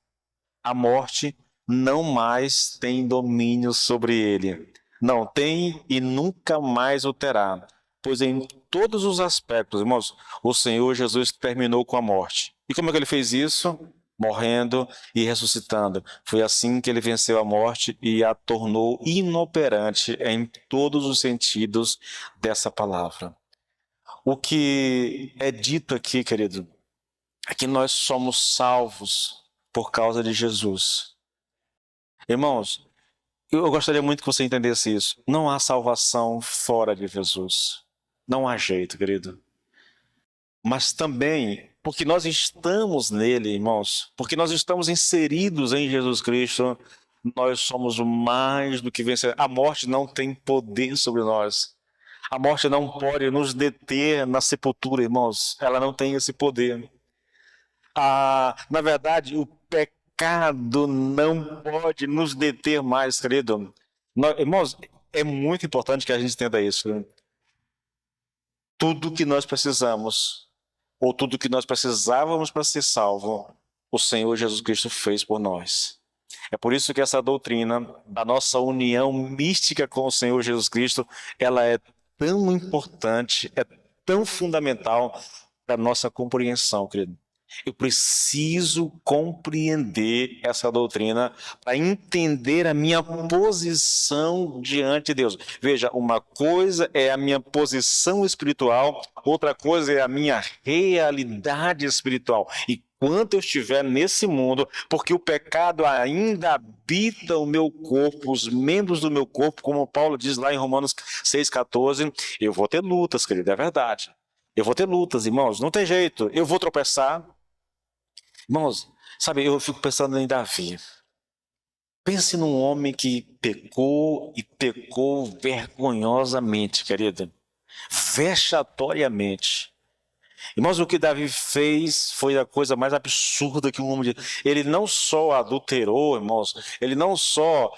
A morte não mais tem domínio sobre ele. Não tem e nunca mais o terá. Pois em todos os aspectos, irmãos, o Senhor Jesus terminou com a morte. E como é que ele fez isso? Morrendo e ressuscitando. Foi assim que ele venceu a morte e a tornou inoperante em todos os sentidos dessa palavra. O que é dito aqui, querido, é que nós somos salvos por causa de Jesus. Irmãos, eu gostaria muito que você entendesse isso. Não há salvação fora de Jesus. Não há jeito, querido. Mas também, porque nós estamos nele, irmãos, porque nós estamos inseridos em Jesus Cristo, nós somos mais do que vencedores. A morte não tem poder sobre nós. A morte não pode nos deter na sepultura, irmãos. Ela não tem esse poder. Na verdade, o pecado não pode nos deter mais, querido. Irmãos, é muito importante que a gente entenda isso. Né? Tudo que nós precisamos, ou tudo que nós precisávamos para ser salvo, o Senhor Jesus Cristo fez por nós. É por isso que essa doutrina da nossa união mística com o Senhor Jesus Cristo, ela é tão importante, é tão fundamental para a nossa compreensão, querido. Eu preciso compreender essa doutrina para entender a minha posição diante de Deus. Veja, uma coisa é a minha posição espiritual, outra coisa é a minha realidade espiritual. E enquanto eu estiver nesse mundo, porque o pecado ainda habita o meu corpo, os membros do meu corpo, como Paulo diz lá em Romanos 6,14, eu vou ter lutas, querido, é verdade. Eu vou ter lutas, irmãos, não tem jeito. Eu vou tropeçar. Irmãos, sabe, eu fico pensando em Davi. Pense num homem que pecou e pecou vergonhosamente, querido. Vexatoriamente. Irmãos, o que Davi fez foi a coisa mais absurda que um homem... Ele não só adulterou, irmãos, ele não só...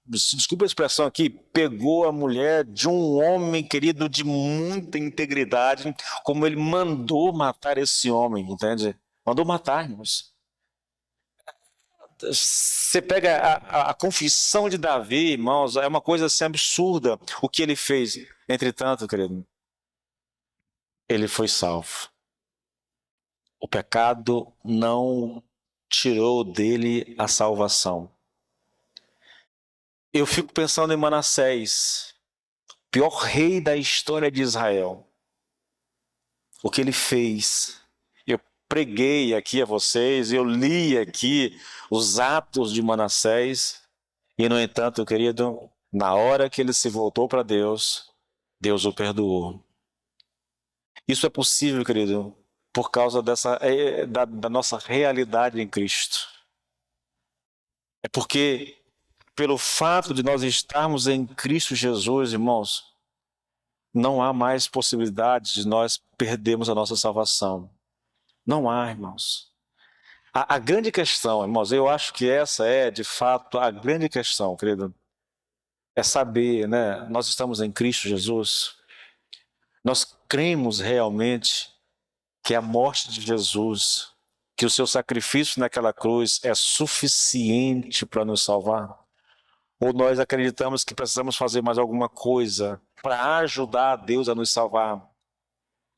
desculpa a expressão aqui, pegou a mulher de um homem, querido, de muita integridade, como ele mandou matar esse homem, entende? Mandou matar, irmãos. Você pega a confissão de Davi, irmãos, é uma coisa assim absurda o que ele fez. Entretanto, querido, ele foi salvo. O pecado não tirou dele a salvação. Eu fico pensando em Manassés, pior rei da história de Israel. O que ele fez. Eu preguei aqui a vocês, eu li aqui os atos de Manassés, e no entanto, querido, na hora que ele se voltou para Deus, Deus o perdoou. Isso é possível, querido, por causa da nossa realidade em Cristo. É porque, pelo fato de nós estarmos em Cristo Jesus, irmãos, não há mais possibilidade de nós perdermos a nossa salvação. Não há, irmãos. A grande questão, irmãos, eu acho que essa é, de fato, a grande questão, querido, é saber, né? Nós estamos em Cristo Jesus. Nós cremos realmente que a morte de Jesus, que o seu sacrifício naquela cruz é suficiente para nos salvar? Ou nós acreditamos que precisamos fazer mais alguma coisa para ajudar a Deus a nos salvar?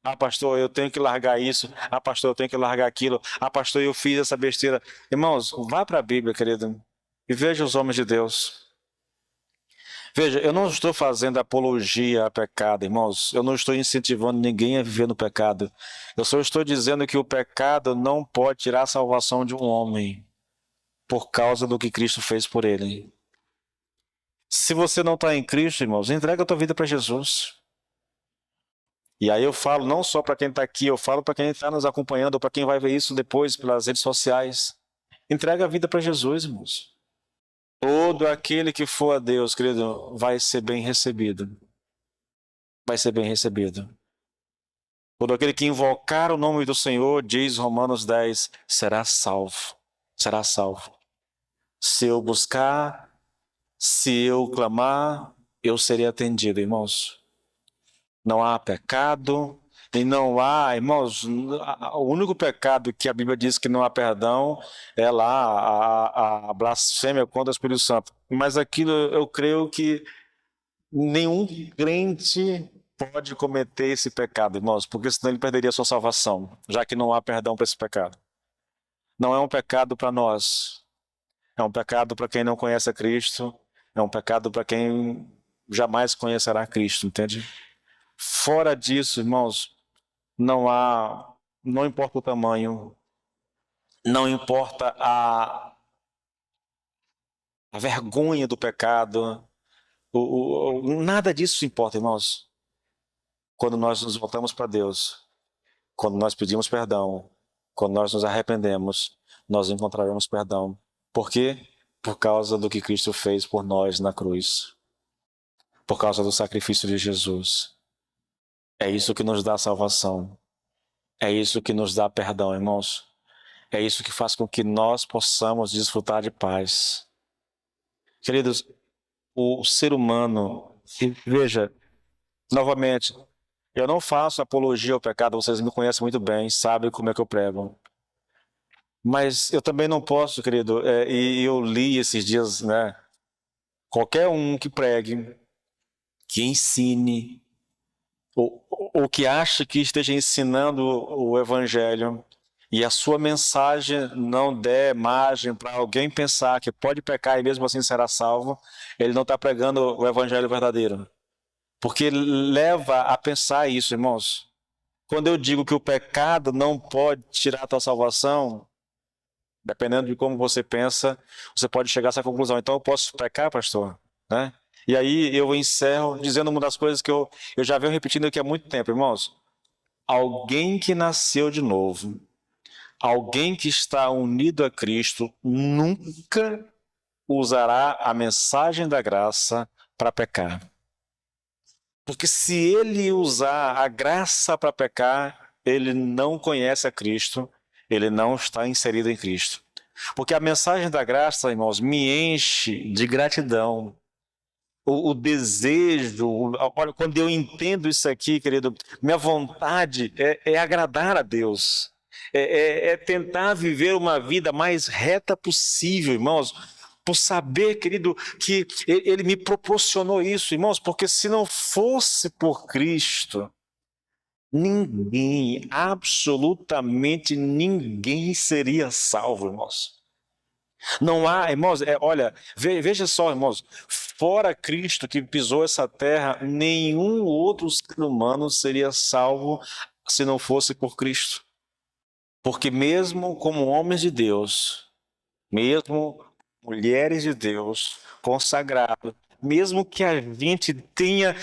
Ah, pastor, eu tenho que largar isso. Ah, pastor, eu tenho que largar aquilo. Ah, pastor, eu fiz essa besteira. Irmãos, vá para a Bíblia, querido, e veja os homens de Deus. Veja, eu não estou fazendo apologia a pecado, irmãos. Eu não estou incentivando ninguém a viver no pecado. Eu só estou dizendo que o pecado não pode tirar a salvação de um homem por causa do que Cristo fez por ele. Se você não está em Cristo, irmãos, entrega a tua vida para Jesus. E aí eu falo não só para quem está aqui, eu falo para quem está nos acompanhando, ou para quem vai ver isso depois pelas redes sociais. Entrega a vida para Jesus, irmãos. Todo aquele que for a Deus, querido, vai ser bem recebido. Vai ser bem recebido. Todo aquele que invocar o nome do Senhor, diz Romanos 10, será salvo. Será salvo. Se eu buscar, se eu clamar, eu serei atendido, irmãos. Não há pecado, e não há, irmãos, o único pecado que a Bíblia diz que não há perdão é lá a blasfêmia contra o Espírito Santo. Mas aquilo eu creio que nenhum crente pode cometer esse pecado, irmãos, porque senão ele perderia a sua salvação, já que não há perdão para esse pecado. Não é um pecado para nós, é um pecado para quem não conhece a Cristo, é um pecado para quem jamais conhecerá Cristo, entende? Fora disso, irmãos, não importa o tamanho, não importa a vergonha do pecado, nada disso importa, irmãos. Quando nós nos voltamos para Deus, quando nós pedimos perdão, quando nós nos arrependemos, nós encontraremos perdão. Por quê? Por causa do que Cristo fez por nós na cruz. Por causa do sacrifício de Jesus. É isso que nos dá salvação. É isso que nos dá perdão, irmãos. É isso que faz com que nós possamos desfrutar de paz. Queridos, o ser humano, veja, novamente, eu não faço apologia ao pecado, vocês me conhecem muito bem, sabem como é que eu prego. Mas eu também não posso, querido, e eu li esses dias, né? Qualquer um que pregue, que ensine, ou que ache que esteja ensinando o evangelho, e a sua mensagem não der margem para alguém pensar que pode pecar e mesmo assim será salvo, ele não está pregando o evangelho verdadeiro. Porque leva a pensar isso, irmãos. Quando eu digo que o pecado não pode tirar a tua salvação, dependendo de como você pensa, você pode chegar a essa conclusão. Então eu posso pecar, pastor? Né? E aí eu encerro dizendo uma das coisas que eu já venho repetindo aqui há muito tempo, irmãos. Alguém que nasceu de novo, alguém que está unido a Cristo, nunca usará a mensagem da graça para pecar. Porque se ele usar a graça para pecar, ele não conhece a Cristo, ele não está inserido em Cristo. Porque a mensagem da graça, irmãos, me enche de gratidão. O desejo, olha, quando eu entendo isso aqui, querido, minha vontade é agradar a Deus. É tentar viver uma vida mais reta possível, irmãos, por saber, querido, que Ele me proporcionou isso, irmãos, porque se não fosse por Cristo, Ninguém, absolutamente ninguém seria salvo, irmãos. Não há, irmãos, olha, veja só, irmãos, fora Cristo que pisou essa terra, nenhum outro ser humano seria salvo se não fosse por Cristo. Porque mesmo como homens de Deus, mesmo mulheres de Deus, consagrados, mesmo que a gente tenha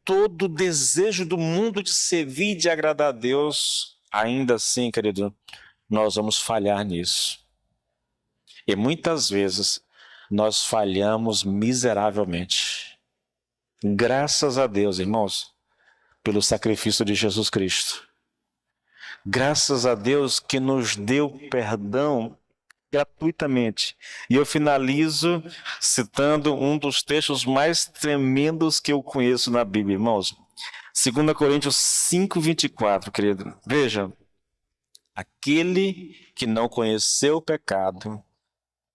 todo o desejo do mundo de servir e de agradar a Deus, ainda assim, querido, nós vamos falhar nisso. E muitas vezes nós falhamos miseravelmente. Graças a Deus, irmãos, pelo sacrifício de Jesus Cristo. Graças a Deus que nos deu perdão gratuitamente. E eu finalizo citando um dos textos mais tremendos que eu conheço na Bíblia, irmãos. 2 Coríntios 5:24, querido. Veja, aquele que não conheceu o pecado,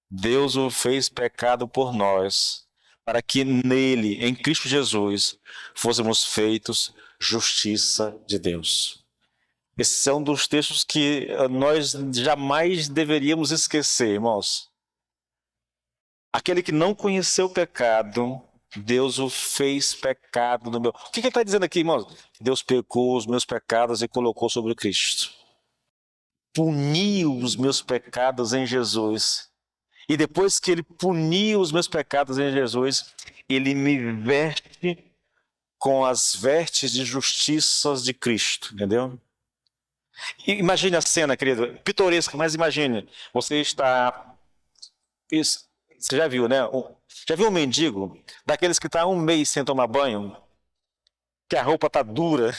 Deus o fez pecado por nós, para que nele, em Cristo Jesus, fôssemos feitos justiça de Deus. Esse é um dos textos que nós jamais deveríamos esquecer, irmãos. Aquele que não conheceu o pecado, Deus o fez pecado no meu. O que ele está dizendo aqui, irmãos? Deus pecou os meus pecados e colocou sobre Cristo. Puniu os meus pecados em Jesus. E depois que ele puniu os meus pecados em Jesus, ele me veste com as vestes de justiça de Cristo, entendeu? Imagine a cena, querido, pitoresca, mas imagine, você está... Você já viu, né? Já viu um mendigo, daqueles que está um mês sem tomar banho, que a roupa está dura,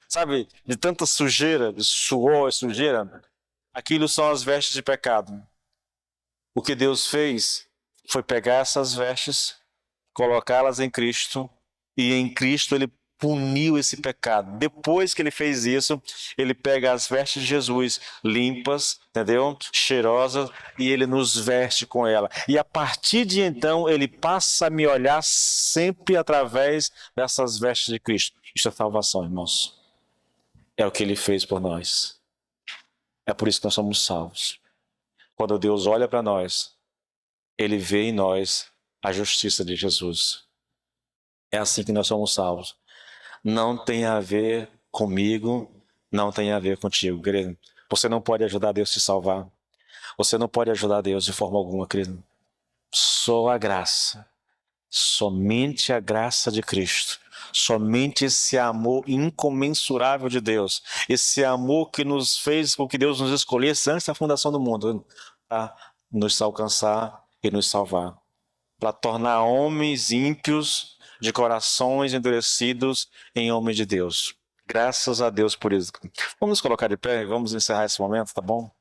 sabe? De tanta sujeira, de suor e sujeira. Aquilo são as vestes de pecado. O que Deus fez foi pegar essas vestes, colocá-las em Cristo, e em Cristo ele puniu esse pecado. Depois que ele fez isso, ele pega as vestes de Jesus, limpas, entendeu? Cheirosas, e ele nos veste com ela. E a partir de então, ele passa a me olhar sempre através dessas vestes de Cristo. Isso é salvação, irmãos. É o que ele fez por nós. É por isso que nós somos salvos. Quando Deus olha para nós, ele vê em nós a justiça de Jesus. É assim que nós somos salvos. Não tem a ver comigo, não tem a ver contigo, querido. Você não pode ajudar Deus a te salvar. Você não pode ajudar Deus de forma alguma, querido. Só a graça. Somente a graça de Cristo. Somente esse amor incomensurável de Deus. Esse amor que nos fez com que Deus nos escolhesse antes da fundação do mundo. Para nos alcançar e nos salvar. Para tornar homens ímpios, de corações endurecidos, em homens de Deus. Graças a Deus por isso. Vamos nos colocar de pé e vamos encerrar esse momento, tá bom?